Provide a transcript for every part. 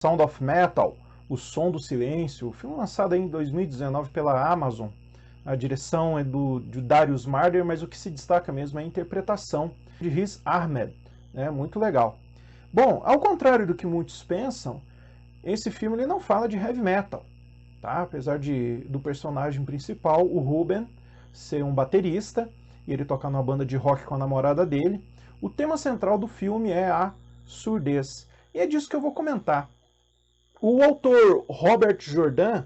Sound of Metal, O Som do Silêncio, filme lançado em 2019 pela Amazon. A direção é de Darius Marder, mas o que se destaca mesmo é a interpretação de Riz Ahmed, né? Muito legal. Bom, ao contrário do que muitos pensam, esse filme ele não fala de heavy metal, tá? Apesar do personagem principal, o Ruben, ser um baterista e ele tocar numa banda de rock com a namorada dele, o tema central do filme é a surdez. E é disso que eu vou comentar. O autor Robert Jordan,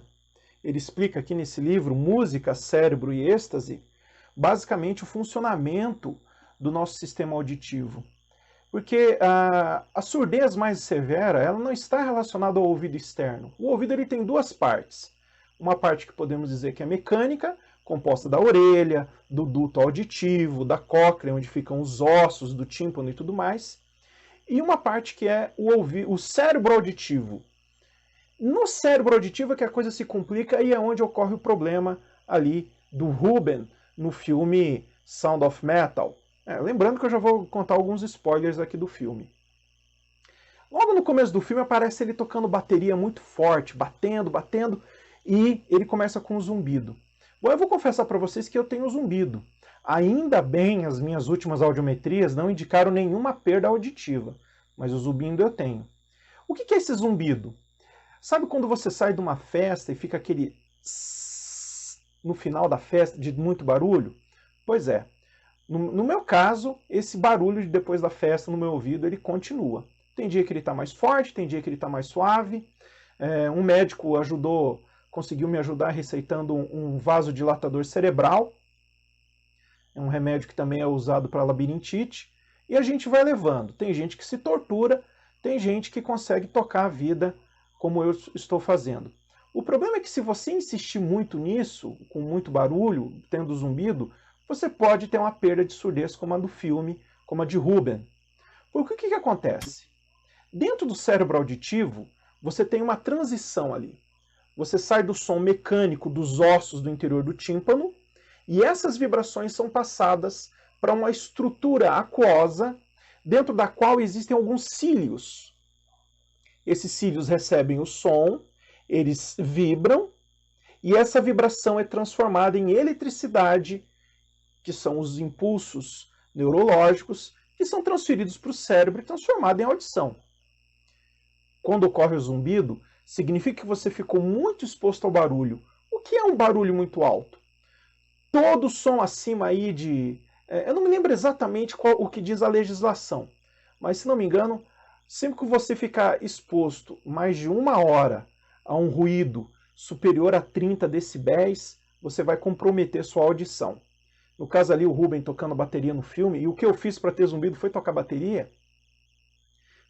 ele explica aqui nesse livro, Música, Cérebro e Êxtase, basicamente o funcionamento do nosso sistema auditivo. Porque a surdez mais severa, ela não está relacionada ao ouvido externo. O ouvido ele tem duas partes. Uma parte que podemos dizer que é mecânica, composta da orelha, do duto auditivo, da cóclea, onde ficam os ossos do tímpano e tudo mais. E uma parte que é o cérebro auditivo. No cérebro auditivo é que a coisa se complica e é onde ocorre o problema ali do Ruben no filme Sound of Metal. Lembrando que eu já vou contar alguns spoilers aqui do filme. Logo no começo do filme aparece ele tocando bateria muito forte, batendo, e ele começa com um zumbido. Bom, eu vou confessar para vocês que eu tenho zumbido. Ainda bem, as minhas últimas audiometrias não indicaram nenhuma perda auditiva, mas o zumbido eu tenho. O que é esse zumbido? Sabe quando você sai de uma festa e fica aquele no final da festa de muito barulho? Pois é. No meu caso, esse barulho depois da festa no meu ouvido, ele continua. Tem dia que ele está mais forte, tem dia que ele está mais suave. Um médico conseguiu me ajudar receitando um vasodilatador cerebral. É um remédio que também é usado para labirintite. E a gente vai levando. Tem gente que se tortura, tem gente que consegue tocar a vida como eu estou fazendo. O problema é que se você insistir muito nisso, com muito barulho, tendo zumbido, você pode ter uma perda de surdez como a do filme, como a de Ruben. Porque o que acontece? Dentro do cérebro auditivo, você tem uma transição ali. Você sai do som mecânico dos ossos do interior do tímpano, e essas vibrações são passadas para uma estrutura aquosa, dentro da qual existem alguns cílios. Esses cílios recebem o som, eles vibram, e essa vibração é transformada em eletricidade, que são os impulsos neurológicos, que são transferidos para o cérebro e transformados em audição. Quando ocorre o zumbido, significa que você ficou muito exposto ao barulho. O que é um barulho muito alto? Todo som acima aí de... eu não me lembro exatamente o que diz a legislação, mas se não me engano, sempre que você ficar exposto mais de 1 hora a um ruído superior a 30 decibéis, você vai comprometer sua audição. No caso ali, o Ruben tocando bateria no filme, e o que eu fiz para ter zumbido foi tocar bateria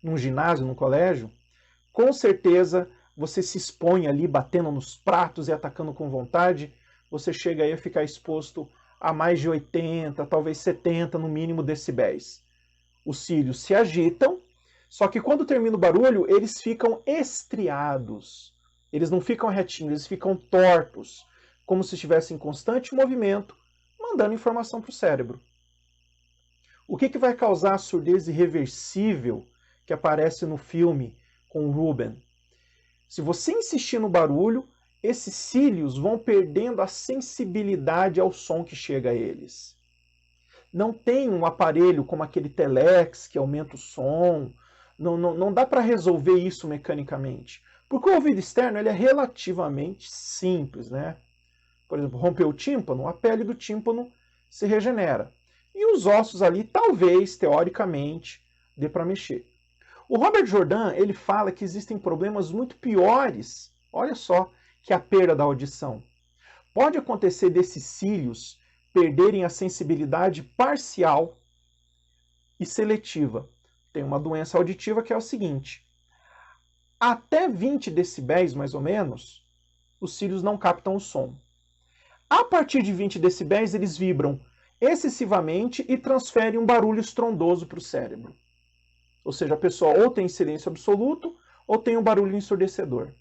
num ginásio, num colégio. Com certeza, você se expõe ali batendo nos pratos e atacando com vontade, você chega aí a ficar exposto a mais de 80, talvez 70 no mínimo decibéis. Os cílios se agitam, só que quando termina o barulho, eles ficam estriados. Eles não ficam retinhos, eles ficam tortos, como se estivessem em constante movimento, mandando informação para o cérebro. O que vai causar a surdez irreversível que aparece no filme com o Ruben? Se você insistir no barulho, esses cílios vão perdendo a sensibilidade ao som que chega a eles. Não tem um aparelho como aquele Telex que aumenta o som. Não dá para resolver isso mecanicamente. Porque o ouvido externo ele é relativamente simples, né? Por exemplo, rompeu o tímpano, a pele do tímpano se regenera. E os ossos ali, talvez, teoricamente, dê para mexer. O Robert Jordan, ele fala que existem problemas muito piores, olha só, que a perda da audição. Pode acontecer desses cílios perderem a sensibilidade parcial e seletiva. Tem uma doença auditiva que é o seguinte: até 20 decibéis, mais ou menos, os cílios não captam o som. A partir de 20 decibéis, eles vibram excessivamente e transferem um barulho estrondoso para o cérebro. Ou seja, a pessoa ou tem silêncio absoluto ou tem um barulho ensurdecedor.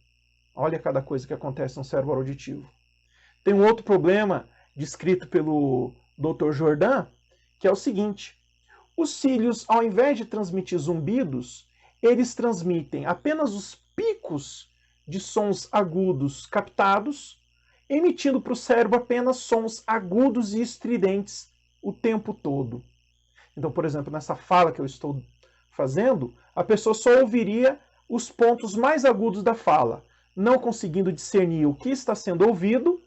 Olha cada coisa que acontece no cérebro auditivo. Tem um outro problema descrito pelo Dr. Jordan, que é o seguinte: os cílios, ao invés de transmitir zumbidos, eles transmitem apenas os picos de sons agudos captados, emitindo para o cérebro apenas sons agudos e estridentes o tempo todo. Então, por exemplo, nessa fala que eu estou fazendo, a pessoa só ouviria os pontos mais agudos da fala, não conseguindo discernir o que está sendo ouvido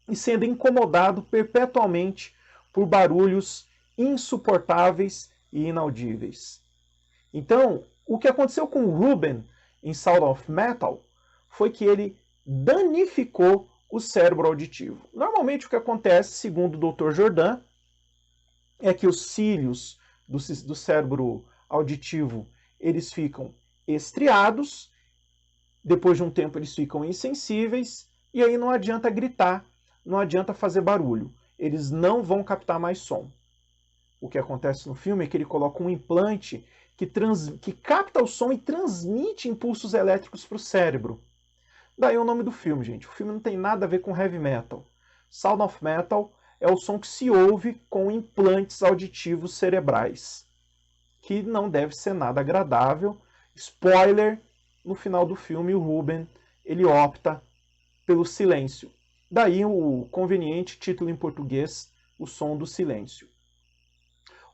e sendo incomodado perpetuamente por barulhos insuportáveis e inaudíveis. Então, o que aconteceu com o Ruben em Sound of Metal foi que ele danificou o cérebro auditivo. Normalmente o que acontece, segundo o Dr. Jordan, é que os cílios do cérebro auditivo eles ficam estriados, depois de um tempo eles ficam insensíveis, e aí não adianta gritar, não adianta fazer barulho. Eles não vão captar mais som. O que acontece no filme é que ele coloca um implante que capta o som e transmite impulsos elétricos para o cérebro. Daí o nome do filme, gente. O filme não tem nada a ver com heavy metal. Sound of Metal é o som que se ouve com implantes auditivos cerebrais, que não deve ser nada agradável. Spoiler, no final do filme o Ruben ele opta pelo silêncio. Daí o conveniente título em português, O Som do Silêncio.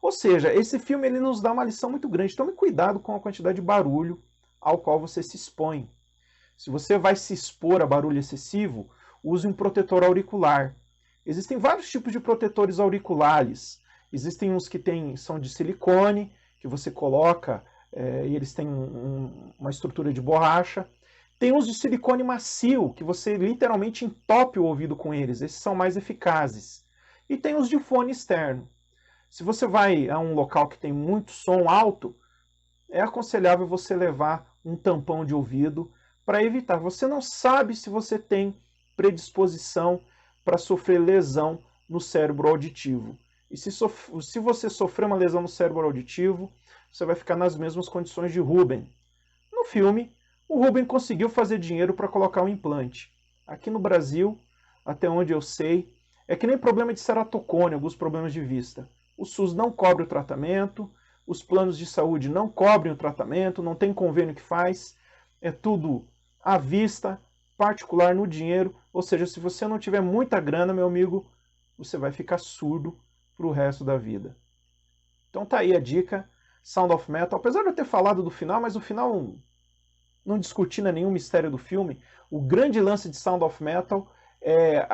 Ou seja, esse filme ele nos dá uma lição muito grande. Tome cuidado com a quantidade de barulho ao qual você se expõe. Se você vai se expor a barulho excessivo, use um protetor auricular. Existem vários tipos de protetores auriculares. Existem uns que são de silicone, que você coloca e eles têm uma estrutura de borracha. Tem uns de silicone macio, que você literalmente entope o ouvido com eles. Esses são mais eficazes. E tem os de fone externo. Se você vai a um local que tem muito som alto, é aconselhável você levar um tampão de ouvido para evitar. Você não sabe se você tem predisposição para sofrer lesão no cérebro auditivo. E se você sofrer uma lesão no cérebro auditivo, você vai ficar nas mesmas condições de Ruben. No filme, o Ruben conseguiu fazer dinheiro para colocar um implante. Aqui no Brasil, até onde eu sei, é que nem problema de ceratocone, alguns problemas de vista. O SUS não cobre o tratamento, os planos de saúde não cobrem o tratamento, não tem convênio que faz, é tudo à vista, particular no dinheiro, ou seja, se você não tiver muita grana, meu amigo, você vai ficar surdo para o resto da vida. Então tá aí a dica, Sound of Metal. Apesar de eu ter falado do final, mas o final não descortina nenhum mistério do filme, o grande lance de Sound of Metal é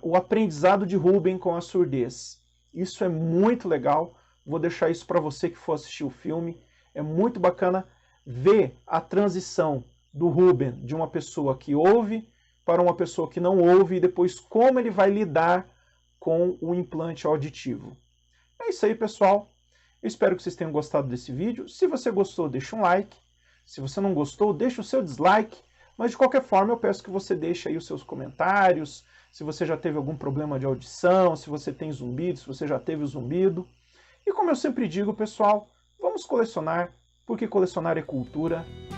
o aprendizado de Ruben com a surdez. Isso é muito legal, vou deixar isso para você que for assistir o filme. É muito bacana ver a transição do Ruben, de uma pessoa que ouve para uma pessoa que não ouve, e depois como ele vai lidar com o implante auditivo. É isso aí, pessoal. Eu espero que vocês tenham gostado desse vídeo. Se você gostou, deixa um like. Se você não gostou, deixa o seu dislike. Mas de qualquer forma, eu peço que você deixe aí os seus comentários, se você já teve algum problema de audição, se você tem zumbido, se você já teve o zumbido. E como eu sempre digo, pessoal, vamos colecionar, porque colecionar é cultura.